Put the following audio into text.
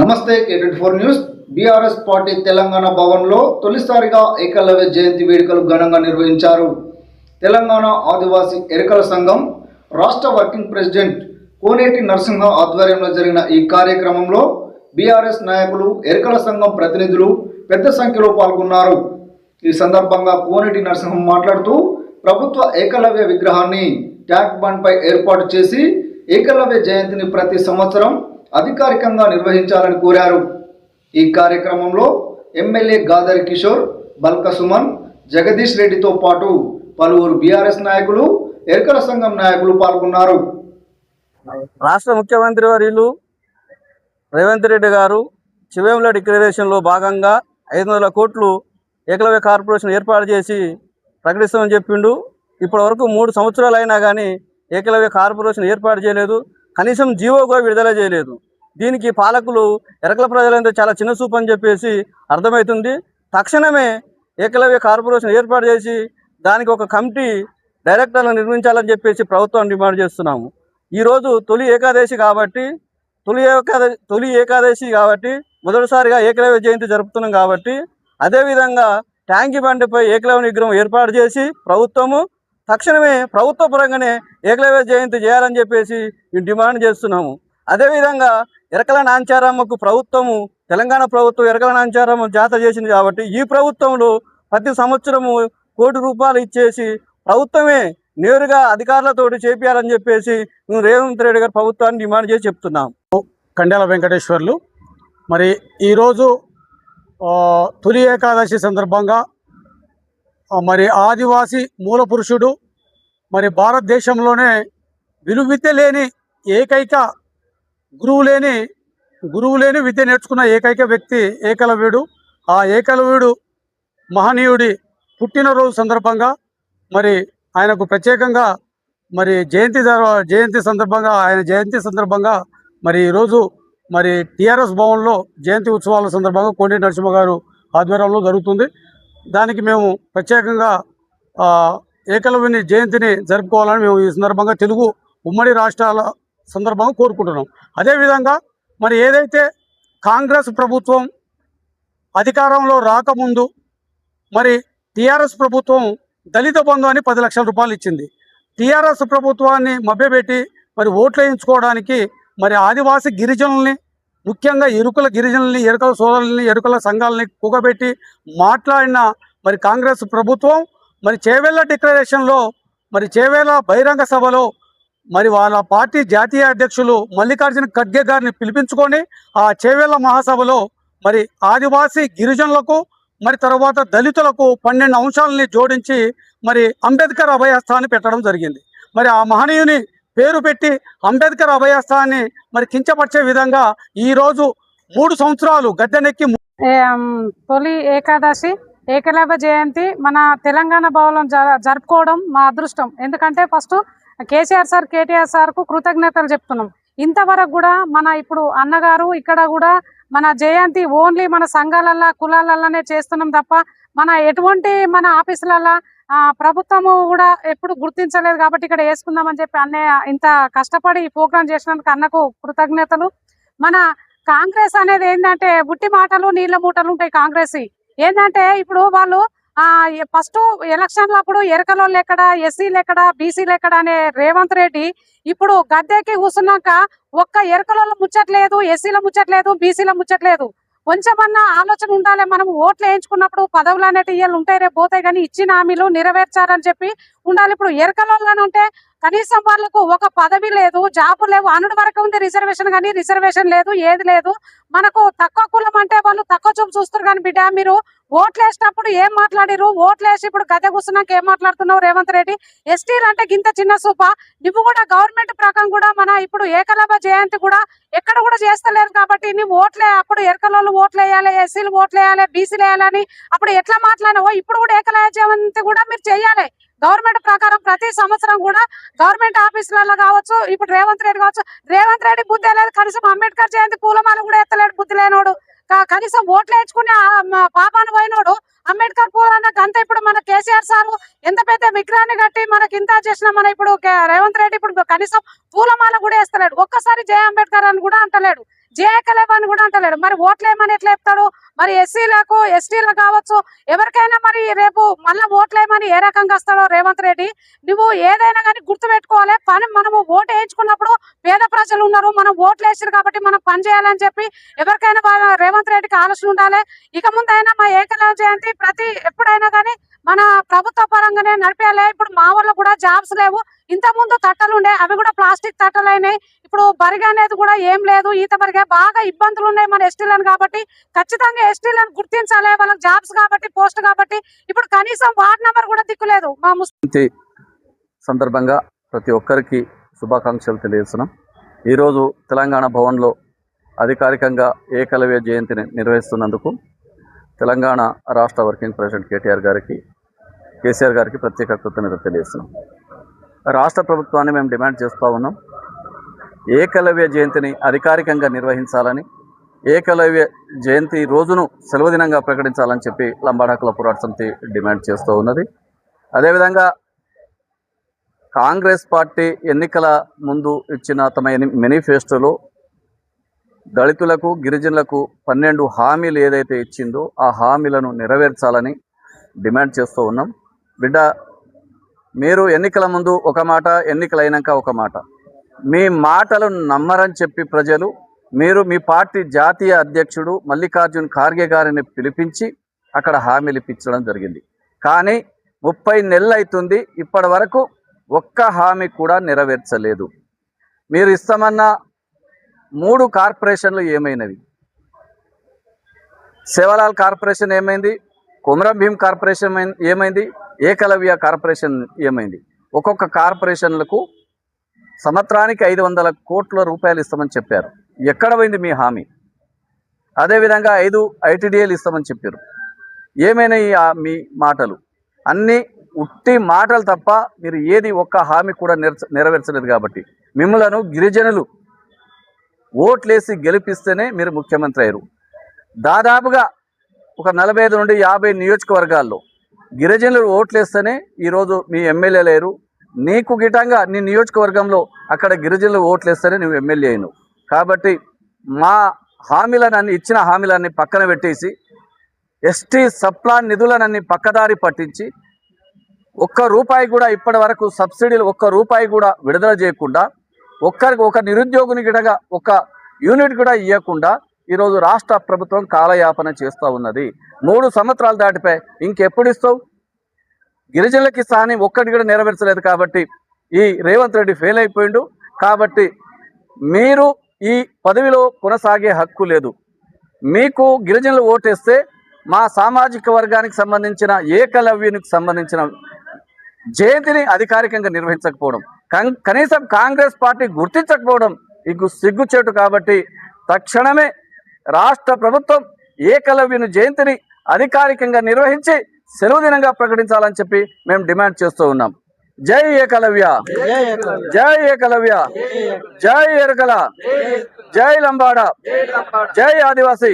నమస్తే K24 news. BRS party Telangana భవన్లో తొలిసారిగా ఏకలవ్య జయంతి వేడుకలు ఘనంగా నిర్వహించారు. తెలంగాణ ఆదివాసీ ఎరకల సంఘం రాష్ట్ర వర్కింగ్ ప్రెసిడెంట్ కోనేటి నరసింహ ఆధ్వర్యంలో జరిగిన ఈ కార్యక్రమంలో బీఆర్ఎస్ నాయకులు, ఎరకల సంఘం ప్రతినిధులు పెద్ద సంఖ్యలో పాల్గొన్నారు. ఈ సందర్భంగా కోనేటి నరసింహం మాట్లాడుతూ ప్రభుత్వ ఏకలవ్య విగ్రహాన్ని ట్యాంక్ బండ్ పై ఏర్పాటు చేసి ఏకలవ్య జయంతిని ప్రతి సంవత్సరం అధికారికంగా నిర్వహించాలని కోరారు. ఈ కార్యక్రమంలో ఎమ్మెల్యే గాదరి కిషోర్, బల్క సుమన్, జగదీష్ రెడ్డితో పాటు పలువురు బీఆర్ఎస్ నాయకులు, ఎరకల సంఘం నాయకులు పాల్గొన్నారు. రాష్ట్ర ముఖ్యమంత్రి వర్యులు రేవంత్ రెడ్డి గారు చివేముల డిక్లరేషన్లో భాగంగా 500 కోట్లు ఏకలవ్య కార్పొరేషన్ ఏర్పాటు చేసి ప్రకటిస్తామని చెప్పిండు. ఇప్పటి వరకు 3 సంవత్సరాలు అయినా కానీ ఏకలవ్య కార్పొరేషన్ ఏర్పాటు చేయలేదు, కనీసం జీవో కూడా విడుదల చేయలేదు. దీనికి పాలకులు ఎరకల ప్రజలంతా చాలా చిన్న చూపు అని చెప్పేసి అర్థమవుతుంది. తక్షణమే ఏకలవ్య కార్పొరేషన్ ఏర్పాటు చేసి దానికి ఒక కమిటీ డైరెక్టర్లను నిర్మించాలని చెప్పేసి ప్రభుత్వం డిమాండ్ చేస్తున్నాము. ఈరోజు తొలి ఏకాదశి కాబట్టి మొదటిసారిగా ఏకలవ్య జయంతి జరుపుతున్నాం కాబట్టి అదేవిధంగా ట్యాంకీ బండిపై ఏకలవ్య విగ్రహం ఏర్పాటు చేసి ప్రభుత్వము తక్షణమే ప్రభుత్వ పరంగానే ఏకలవ్య జయంతి చేయాలని చెప్పేసి మేము డిమాండ్ చేస్తున్నాము. అదేవిధంగా ఎరకల నాంచారమ్మకు ప్రభుత్వము, తెలంగాణ ప్రభుత్వం ఎరకల నాంచారమ్మ జాతర చేసింది కాబట్టి ఈ ప్రభుత్వంలో ప్రతి సంవత్సరము ₹1 కోటి ఇచ్చేసి ప్రభుత్వమే నేరుగా అధికారులతోటి చేపియాలని చెప్పేసి మేము రేవంత్ రెడ్డి గారు ప్రభుత్వాన్ని డిమాండ్ చేసి చెప్తున్నాము. కండెల వెంకటేశ్వర్లు. మరి ఈరోజు తొలి ఏకాదశి సందర్భంగా మరి ఆదివాసీ మూల పురుషుడు, మరి భారతదేశంలోనే విలువిద్య లేని ఏకైక గురువు లేని విద్య నేర్చుకున్న ఏకైక వ్యక్తి ఏకలవ్యుడు. ఆ ఏకలవ్యుడు మహనీయుడి పుట్టినరోజు సందర్భంగా మరి ఆయనకు ప్రత్యేకంగా మరి జయంతి సందర్భంగా మరి ఈరోజు మరి టీఆర్ఎస్ భవన్లో జయంతి ఉత్సవాల సందర్భంగా కోనేటి నరసింహ గారు ఆధ్వర్యంలో జరుగుతుంది. దానికి మేము ప్రత్యేకంగా ఏకలవ్యుని జయంతిని జరుపుకోవాలని మేము ఈ సందర్భంగా తెలుగు ఉమ్మడి రాష్ట్రాల సందర్భంగా కోరుకుంటున్నాం. అదేవిధంగా మరి ఏదైతే కాంగ్రెస్ ప్రభుత్వం అధికారంలో రాకముందు మరి టీఆర్ఎస్ ప్రభుత్వం దళిత బంధు అని 10 లక్షల రూపాయలు ఇచ్చింది. టీఆర్ఎస్ ప్రభుత్వాన్ని మభ్యపెట్టి మరి ఓట్లు వేయించుకోవడానికి మరి ఆదివాసీ గిరిజనుల్ని, ముఖ్యంగా ఎరుకల గిరిజనుల్ని, ఎరుకల సోదరుల్ని, ఎరుకల సంఘాలని కూగబెట్టి మాట్లాడిన మరి కాంగ్రెస్ ప్రభుత్వం మరి చేవెళ్ళ డిక్లరేషన్లో, మరి చేవెళ్ళ బహిరంగ సభలో మరి వాళ్ళ పార్టీ జాతీయ అధ్యక్షులు మల్లికార్జున ఖర్గే గారిని పిలిపించుకొని ఆ చేవెళ్ళ మహాసభలో మరి ఆదివాసీ గిరిజనులకు మరి తర్వాత దళితులకు 12 అంశాలని జోడించి మరి అంబేద్కర్ అభయస్థాన్ని పెట్టడం జరిగింది. మరి ఆ మహనీయుని పేరు పెట్టి అంబేద్కర్ అభయస్థాన్ని మరి కించపరిచే విధంగా ఈరోజు 3 సంవత్సరాలు గద్దెనెక్కి తొలి ఏకాదశి ఏకలవ్య జయంతి మన తెలంగాణ భవనం జరుపుకోవడం మా అదృష్టం. ఎందుకంటే ఫస్ట్ కేసీఆర్ సార్, కేటీఆర్ సార్కు కృతజ్ఞతలు చెప్తున్నాం. ఇంతవరకు కూడా మన ఇప్పుడు అన్నగారు ఇక్కడ కూడా మన జయంతి ఓన్లీ మన సంఘాలల్లో, కులాలలోనే చేస్తున్నాం తప్ప మన ఎటువంటి మన ఆఫీసులల్లో ప్రభుత్వము కూడా ఎప్పుడు గుర్తించలేదు. కాబట్టి ఇక్కడ వేసుకుందామని చెప్పి అన్నయ్య ఇంత కష్టపడి ఈ ప్రోగ్రాం చేసినందుకు అన్నకు కృతజ్ఞతలు. మన కాంగ్రెస్ అనేది ఏంటంటే ఉట్టి మాటలు, నీళ్ళ మూటలు ఉంటాయి. కాంగ్రెస్ ఏంటంటే ఇప్పుడు వాళ్ళు ఫస్ట్ ఎలక్షన్ల అప్పుడు ఎరకలోళ్ళు ఎక్కడ, ఎస్సీలు ఎక్కడ, బీసీలు ఎక్కడ అనే రేవంత్ రెడ్డి ఇప్పుడు గద్దెకి కూర్చున్నాక ఒక్క ఎరకలోళ్ళ ముచ్చట్లేదు, ఎస్సీల ముచ్చట్లేదు, బీసీల ముచ్చట్లేదు. కొంచెమన్నా ఆలోచన ఉండాలి. మనం ఓట్లు వేయించుకున్నప్పుడు పదవులు అనేవి ఇవాళ ఉంటాయి, రేపు పోతాయి, కానీ ఇచ్చిన హామీలు నెరవేర్చారని చెప్పి ఉండాలి. ఇప్పుడు ఎరకలోళ్ళని ఉంటే కనీసం వాళ్ళకు ఒక పదవి లేదు, జాబు లేవు. అనుడి వరకు ఉంది రిజర్వేషన్, కానీ రిజర్వేషన్ లేదు, ఏది లేదు. మనకు తక్కువ కులం అంటే వాళ్ళు తక్కువ చూపు చూస్తారు. కానీ బిడ్డ మీరు ఓట్లు వేసినప్పుడు ఏం మాట్లాడిరు? ఓట్లు వేసి ఇప్పుడు గద్దె కూర్చున్నాక ఏం మాట్లాడుతున్నావు రేవంత్ రెడ్డి? ఎస్టీలు అంటే గింత చిన్న సూప. నువ్వు కూడా గవర్నమెంట్ ప్రకారం కూడా మన ఇప్పుడు ఏకలవ్య జయంతి కూడా ఎక్కడ కూడా చేస్తలేరు. కాబట్టి నువ్వు ఓట్లే అప్పుడు ఎరకలోళ్ళు ఓట్లు వేయాలి, ఎస్సీలు ఓట్లు వేయాలి, బీసీలు వేయాలని అప్పుడు ఎట్లా మాట్లాడినావో ఇప్పుడు కూడా ఏకలవ్య జయంతి కూడా మీరు చెయ్యాలి. గవర్నమెంట్ ప్రకారం ప్రతి సంవత్సరం కూడా గవర్నమెంట్ ఆఫీసులలో కావచ్చు, ఇప్పుడు రేవంత్ రెడ్డి కావచ్చు. రేవంత్ రెడ్డి బుద్ధి లేదు, కనీసం అంబేద్కర్ జయంతి పూలమాల కూడా ఎత్తలేడు బుద్ధి లేనోడు. కనీసం ఓట్లు వేయించుకునే పాపాను పోయినోడు అంబేద్కర్ పూలన్న గంత. ఇప్పుడు మన కేసీఆర్ సారు ఎంత పెద్ద విగ్రహాన్ని కట్టి మనకి ఇంత చేసిన మన ఇప్పుడు రేవంత్ రెడ్డి ఇప్పుడు కనీసం పూలమాల కూడా వేస్తలేడు. ఒక్కసారి జయ అంబేద్కర్ అని కూడా అంటలేడు. జేఏకలేవు అని కూడా అంటలేడు. మరి ఓట్లేమని ఎట్లా చెప్తాడు? మరి ఎస్సీలకు ఎస్టీలకు కావచ్చు ఎవరికైనా మరి రేపు మళ్ళీ ఓట్లేమని ఏ రకంగా వస్తాడో రేవంత్ రెడ్డి. నువ్వు ఏదైనా కానీ గుర్తు పెట్టుకోవాలి. పని మనము ఓటు వేయించుకున్నప్పుడు పేద ప్రజలు ఉన్నారు, మనం ఓట్లు వేసారు కాబట్టి మనం పని చేయాలని చెప్పి ఎవరికైనా రేవంత్ రెడ్డికి ఆలోచన ఉండాలి. ఇక ముందైనా మా ఏకలవ్య జయంతి ఎప్పుడైనా కానీ మన ప్రభుత్వ పరంగానే నడిపేయాలి. ఇప్పుడు మా వల్ల కూడా జాబ్స్ లేవు. ఇంత ముందు తట్టలు ఉండే, అవి కూడా ప్లాస్టిక్ తట్టలు అయినాయి. ఇప్పుడు బరిగ అనేది కూడా ఏం లేదు. ఈత బరిగా బాగా ఇబ్బందులు ఉన్నాయి మన ఎస్టీలను. కాబట్టి ఖచ్చితంగా ఎస్టీలను గుర్తించాలి. వాళ్ళకి జాబ్స్ కాబట్టి, పోస్ట్ కాబట్టి. ఇప్పుడు కనీసం వార్డ్ నెంబర్ కూడా దిక్కులేదు. మా జయంతి సందర్భంగా ప్రతి ఒక్కరికి శుభాకాంక్షలు తెలియజేస్తున్నాం. ఈరోజు తెలంగాణ భవన్లో అధికారికంగా ఏకలవ్య జయంతిని నిర్వహిస్తున్నందుకు తెలంగాణ రాష్ట్ర వర్కింగ్ ప్రెసిడెంట్ కేసీఆర్ గారికి ప్రత్యేక కృతజ్ఞతలు తెలియజేస్తున్నాం. రాష్ట్ర ప్రభుత్వాన్ని మేము డిమాండ్ చేస్తూ ఉన్నాం. ఏకలవ్య జయంతిని అధికారికంగా నిర్వహించాలని, ఏకలవ్య జయంతి రోజును సెలవు దినంగా ప్రకటించాలని చెప్పి లంబాడ హక్కుల పోరాట సమితి డిమాండ్ చేస్తూ ఉన్నది. అదేవిధంగా కాంగ్రెస్ పార్టీ ఎన్నికల ముందు ఇచ్చిన తమ మేనిఫెస్టోలో దళితులకు, గిరిజనులకు 12 హామీలు ఏదైతే ఇచ్చిందో ఆ హామీలను నెరవేర్చాలని డిమాండ్ చేస్తూ ఉన్నాం. బిడ్డ, మీరు ఎన్నికల ముందు ఒక మాట, ఎన్నికలైనాక ఒక మాట. మీ మాటలు నమ్మరని చెప్పి ప్రజలు మీ పార్టీ జాతీయ అధ్యక్షుడు మల్లికార్జున్ ఖార్గే గారిని పిలిపించి అక్కడ హామీలు ఇప్పించడం జరిగింది. కానీ 30 నెలలు అవుతుంది, ఇప్పటి వరకు ఒక్క హామీ కూడా నెరవేర్చలేదు. మీరు ఇస్తామన్న 3 కార్పొరేషన్లు ఏమైనవి? సేవలాల్ కార్పొరేషన్ ఏమైంది? కొమరం భీం కార్పొరేషన్ ఏమైంది? ఏకలవ్య కార్పొరేషన్ ఏమైంది? ఒక్కొక్క కార్పొరేషన్లకు సంవత్సరానికి 500 కోట్ల రూపాయలు ఇస్తామని చెప్పారు. ఎక్కడ పోయింది మీ హామీ? అదేవిధంగా 5 ఐటీడీఏలు ఇస్తామని చెప్పారు. ఏమైనా మీ మాటలు అన్నీ ఉట్టి మాటలు తప్ప మీరు ఏది ఒక్క హామీ కూడా నెరవేర్చలేదు. కాబట్టి మిమ్మలను గిరిజనులు ఓట్లేసి గెలిపిస్తేనే మీరు ముఖ్యమంత్రి అయ్యారు. దాదాపుగా ఒక 45 నుండి 50 నియోజకవర్గాల్లో గిరిజనులు ఓట్లేస్తేనే ఈరోజు మీ ఎమ్మెల్యేలు అయ్యారు. నీకు గిటంగా నీ నియోజకవర్గంలో అక్కడ గిరిజనులు ఓట్లేస్తేనే నువ్వు ఎమ్మెల్యే అయినావు. కాబట్టి మా హామీలనన్నీ, ఇచ్చిన హామీలన్నీ పక్కన పెట్టేసి ఎస్టీ సప్లాన్ నిధులనన్నీ పక్కదారి పట్టించి ఒక్క రూపాయి కూడా ఇప్పటి వరకు సబ్సిడీలు ఒక్క రూపాయి కూడా విడుదల చేయకుండా, ఒక నిరుద్యోగుని గిటగా ఒక యూనిట్ కూడా ఇవ్వకుండా ఈరోజు రాష్ట్ర ప్రభుత్వం కాలయాపన చేస్తూ ఉన్నది. 3 సంవత్సరాలు దాటిపోయి ఇంకెప్పుడు ఇస్తావు? గిరిజనులకి ఇస్తా అని ఒక్కటి కూడా నెరవేర్చలేదు. కాబట్టి ఈ రేవంత్ రెడ్డి ఫెయిల్ అయిపోయిండు. కాబట్టి మీరు ఈ పదవిలో కొనసాగే హక్కు లేదు. మీకు గిరిజనులు ఓటేస్తే మా సామాజిక వర్గానికి సంబంధించిన ఏకలవ్యునికి సంబంధించిన జయంతిని అధికారికంగా నిర్వహించకపోవడం, కనీసం కాంగ్రెస్ పార్టీ గుర్తించకపోవడం ఇంకు సిగ్గుచేటు. కాబట్టి తక్షణమే రాష్ట్ర ప్రభుత్వం ఏకలవ్యుని జయంతిని అధికారికంగా నిర్వహించి సెలవు దినంగా ప్రకటించాలని చెప్పి మేము డిమాండ్ చేస్తూ ఉన్నాం. జై ఏకలవ్య, జై ఏకలవ్య, జై ఎరకల, జై లంబాడ, జై ఆదివాసీ.